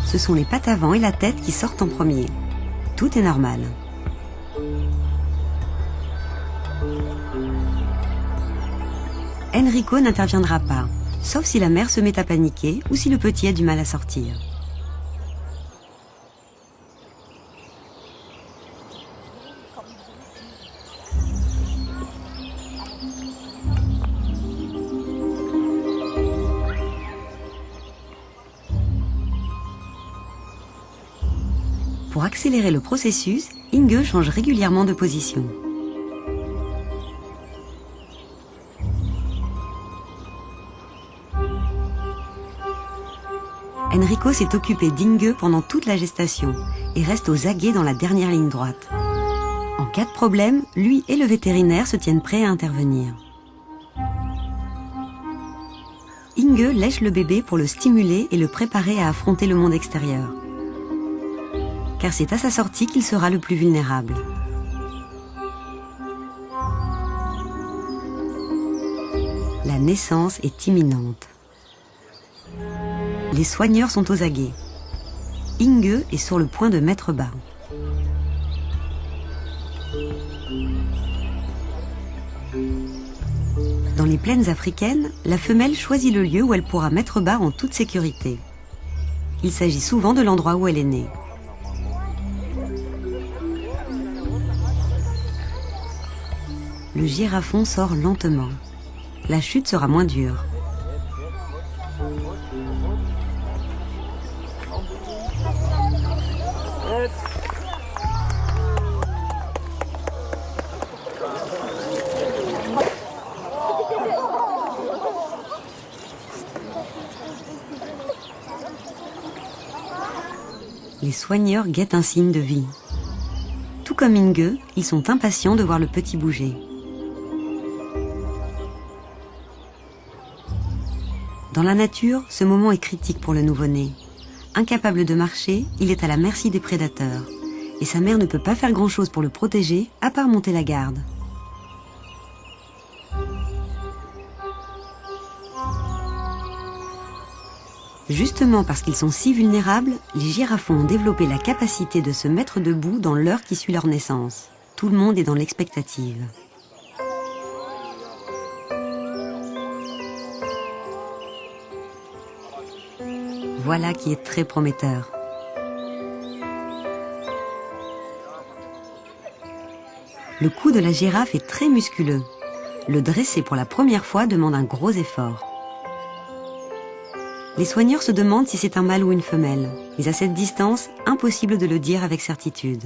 ce sont les pattes avant et la tête qui sortent en premier. Tout est normal. Enrico n'interviendra pas, sauf si la mère se met à paniquer ou si le petit a du mal à sortir. Pour accélérer le processus, Inge change régulièrement de position. Enrico s'est occupé d'Inge pendant toute la gestation et reste aux aguets dans la dernière ligne droite. En cas de problème, lui et le vétérinaire se tiennent prêts à intervenir. Inge lèche le bébé pour le stimuler et le préparer à affronter le monde extérieur. Car c'est à sa sortie qu'il sera le plus vulnérable. La naissance est imminente. Les soigneurs sont aux aguets. Inge est sur le point de mettre bas. Dans les plaines africaines, la femelle choisit le lieu où elle pourra mettre bas en toute sécurité. Il s'agit souvent de l'endroit où elle est née. Le girafon sort lentement. La chute sera moins dure. Les soigneurs guettent un signe de vie. Tout comme Inge, ils sont impatients de voir le petit bouger. Dans la nature, ce moment est critique pour le nouveau-né. Incapable de marcher, il est à la merci des prédateurs. Et sa mère ne peut pas faire grand-chose pour le protéger, à part monter la garde. Justement parce qu'ils sont si vulnérables, les girafons ont développé la capacité de se mettre debout dans l'heure qui suit leur naissance. Tout le monde est dans l'expectative. Voilà qui est très prometteur. Le cou de la girafe est très musculeux. Le dresser pour la première fois demande un gros effort. Les soigneurs se demandent si c'est un mâle ou une femelle. Mais à cette distance, impossible de le dire avec certitude.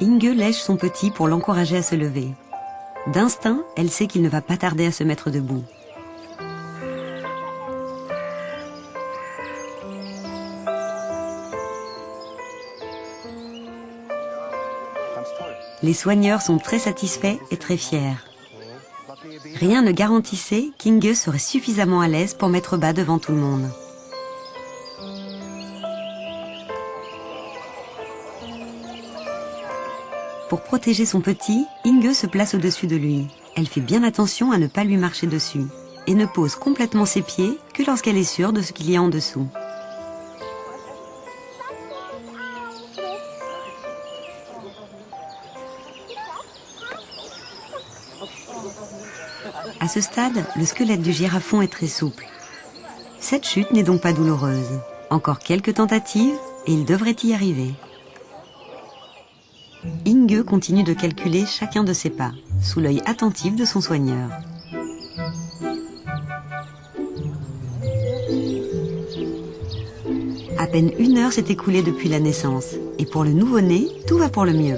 Inge lèche son petit pour l'encourager à se lever. D'instinct, elle sait qu'il ne va pas tarder à se mettre debout. Les soigneurs sont très satisfaits et très fiers. Rien ne garantissait qu'Inge serait suffisamment à l'aise pour mettre bas devant tout le monde. Pour protéger son petit, Inge se place au-dessus de lui. Elle fait bien attention à ne pas lui marcher dessus et ne pose complètement ses pieds que lorsqu'elle est sûre de ce qu'il y a en dessous. À ce stade, le squelette du girafon est très souple. Cette chute n'est donc pas douloureuse. Encore quelques tentatives et il devrait y arriver. Inge continue de calculer chacun de ses pas, sous l'œil attentif de son soigneur. À peine 1 heure s'est écoulée depuis la naissance, et pour le nouveau-né, tout va pour le mieux.